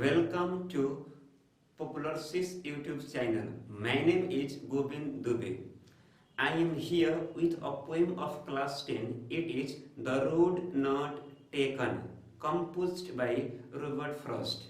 Welcome to Popularsys YouTube channel. My name is Govind Dubey. I am here with a poem of class 10. It is The Road Not Taken, composed by Robert Frost.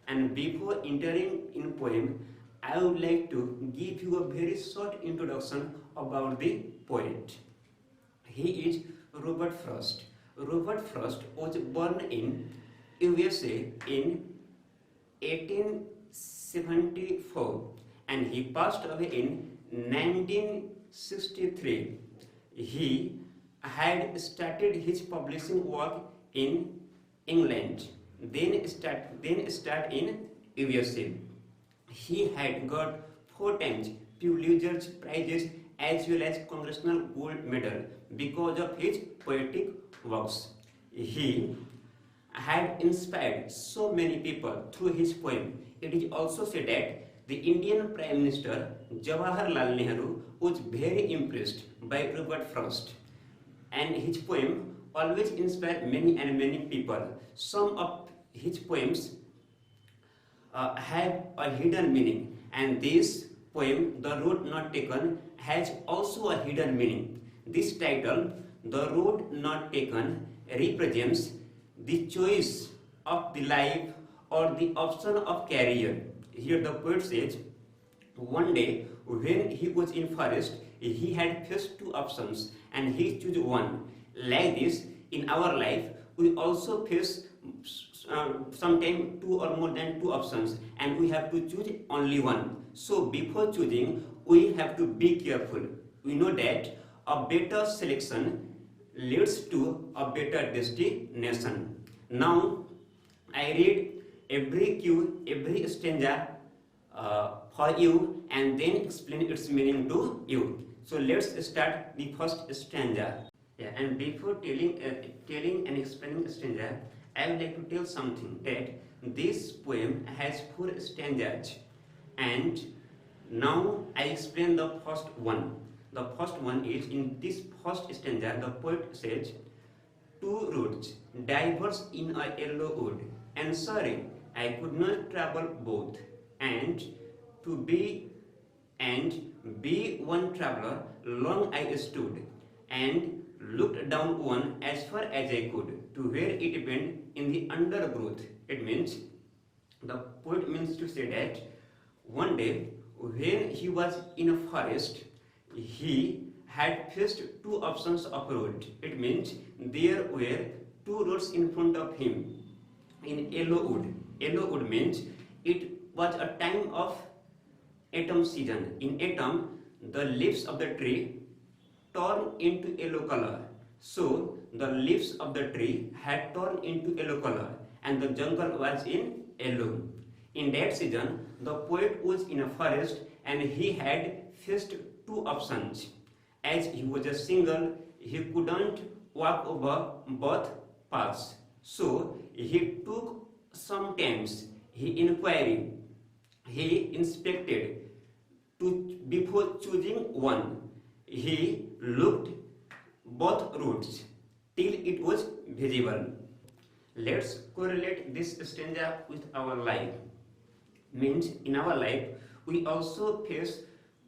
And before entering in poem, I would like to give you a very short introduction about the poet. He is Robert Frost. Robert Frost was born in USA in 1874 and he passed away in 1963. He had started his publishing work in England, then start in USA. He had got 4 times Pulitzer prizes as well as Congressional Gold Medal because of his poetic works. He had inspired so many people through his poem. It is also said that the Indian Prime Minister Jawaharlal Nehru was very impressed by Robert Frost, and his poem always inspired many and many people. Some of his poems have a hidden meaning, and this poem, The Road Not Taken, has also a hidden meaning. This title, The Road Not Taken, represents the choice of the life or the option of career. Here the poet says, one day when he was in forest, he had faced 2 options and he chose one. Like this, in our life, we also face sometimes 2 or more than 2 options and we have to choose only one. So before choosing, we have to be careful. We know that a better selection leads to a better destination. Now I read every stanza for you and then explain its meaning to you. So let's start the first stanza. And before telling and explaining stanza, I would like to tell something, that this poem has 4 stanzas, and now I explain the first one. The first one is, in this first stanza, the poet says, 2 roads diverged in a yellow wood, and sorry, I could not travel both, and be one traveler, long I stood, and looked down one as far as I could, to where it went in the undergrowth. It means, the poet means to say that one day when he was in a forest, he had faced 2 options of road. It means there were 2 roads in front of him in yellow wood. Yellow wood means it was a time of autumn season. In autumn, the leaves of the tree torn into yellow color. So the leaves of the tree had torn into yellow color and the jungle was in yellow. In that season, the poet was in a forest and he had faced 2 options. As he was a single, he couldn't walk over both paths. So he took some times, he inspected before choosing one. He looked both routes till it was visible. Let's correlate this stanza with our life. Means in our life, we also face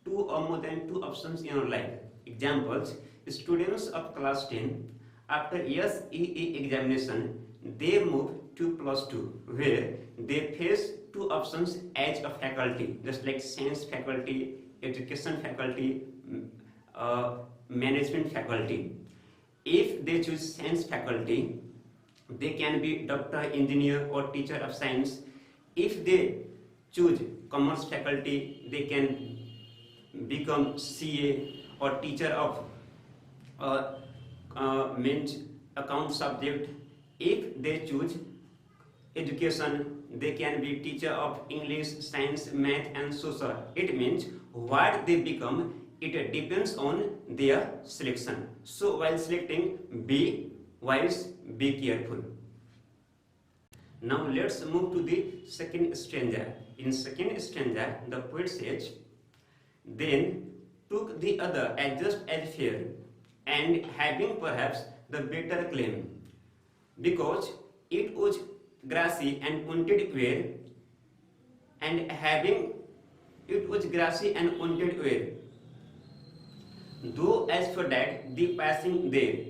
2 or more than 2 options in our life. Examples, students of class 10, after SEE examination, they move to plus 2, where they face 2 options as a faculty, just like science faculty, education faculty, management faculty. If they choose science faculty, they can be doctor, engineer or teacher of science. If they choose commerce faculty, they can become CA or teacher of account subject. If they choose education, they can be teacher of English, science, math and social. It means what they become, it depends on their selection. So while selecting, be wise, be careful. Now let's move to the second stanza. In second stanza, the poet says, then took the other as just as fair, and having perhaps the better claim, because it was grassy and pointed where and having it was grassy and wanted wear. Though as for that, the passing there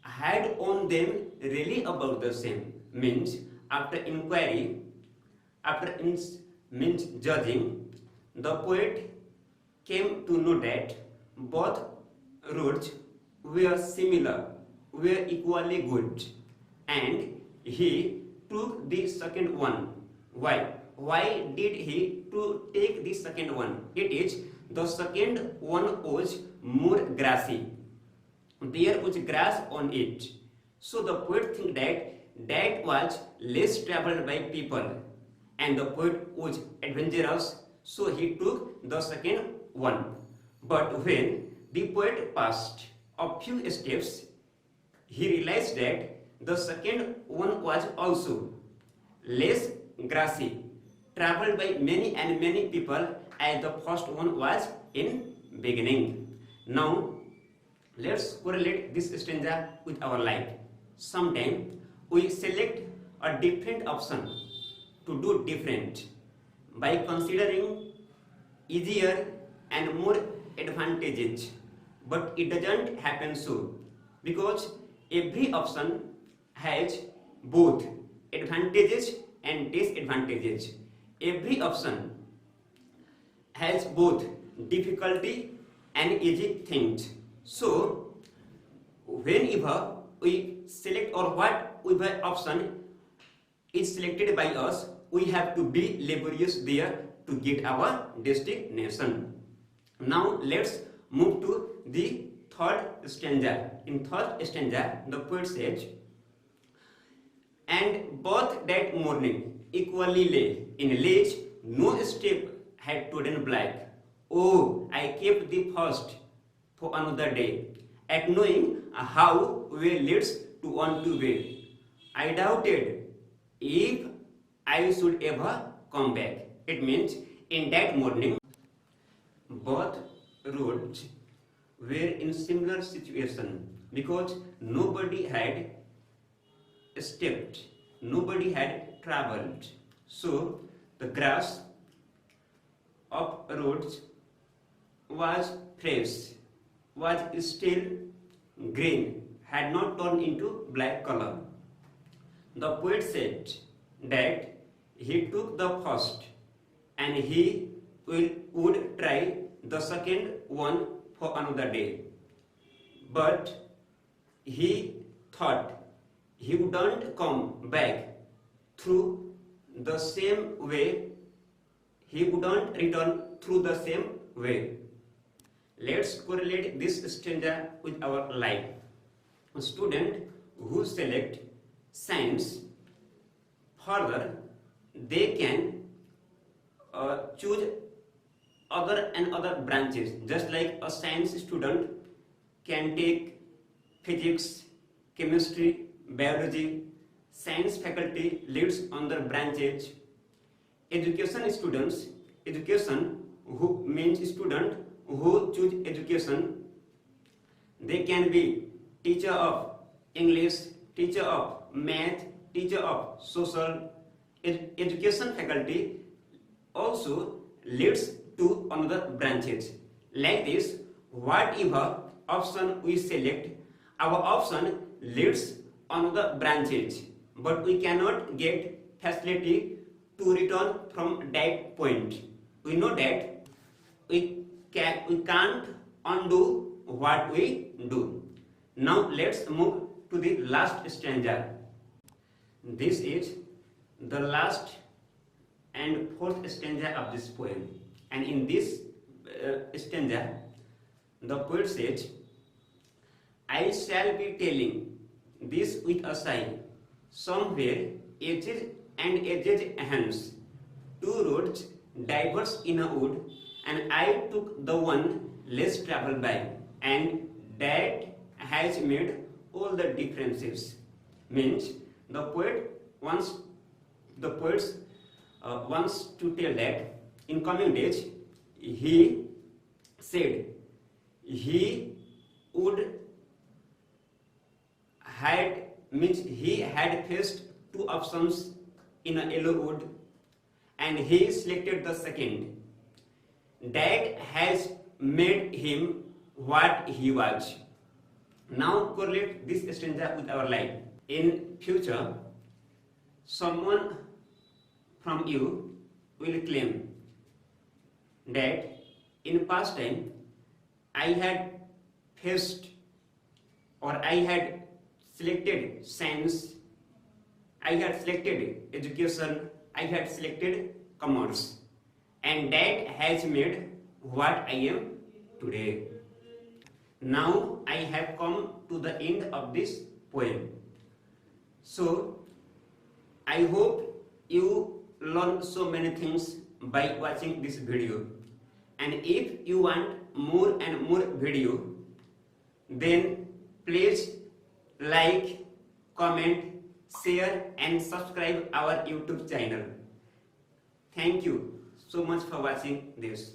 had on them really about the same. Means after inquiry, means judging, the poet came to know that both roads were similar, were equally good, and he took the second one. Why? Why did he to take the second one? It is the second one was more grassy. There was grass on it. So the poet think that was less traveled by people, and the poet was adventurous, so he took the second one. But when the poet passed a few steps, he realized that the second one was also less grassy, traveled by many and many people as the first one was in beginning. Now let's correlate this stanza with our life. Sometimes we select a different option to do different by considering easier and more advantages, but it doesn't happen so, because every option has both advantages and disadvantages. Every option has both difficulty and easy things. So whenever we select or whatever option is selected by us, we have to be laborious there to get our destination. Now let's move to the third stanza. In third stanza, the poet says, and both that morning equally lay in ledge, no step had trodden black. Oh, I kept the first for another day, at knowing how way leads to one to way. I doubted if I should ever come back. It means in that morning, both roads were in similar situation because nobody had stepped, nobody had traveled. So the grass of roads was fresh, was still green, had not turned into black color. The poet said that he took the first and he would try the second one for another day. But he thought he wouldn't come back through the same way, he wouldn't return through the same way. Let's correlate this stanza with our life. A student who select science, further they can choose other and other branches, just like a science student can take physics, chemistry, biology. Science faculty leads on their branches. Education who means student who choose education, they can be teacher of English, teacher of math, teacher of social. Education faculty also leads to another branches. Like this, whatever option we select, our option leads another branches, but we cannot get facility to return from that point. We know that we can't undo what we do. Now let's move to the last stanza. This is the last and fourth stanza of this poem, and in this stanza the poet says, I shall be telling this with a sigh, somewhere edges and edges hence, two roads diverged in a wood, and I took the one less traveled by, and that has made all the differences. Means the poet wants to tell that in coming days he said he would he had faced two options in a yellow wood, and he selected the second. That has made him what he was. Now correlate this stanza with our life. In future, someone from you will claim that in past time I had faced or I had selected science, I had selected education, I had selected commerce, and that has made what I am today. Now I have come to the end of this poem. So I hope you learn so many things by watching this video. And if you want more and more video, then please like, comment, share and subscribe our YouTube channel. Thank you so much for watching this.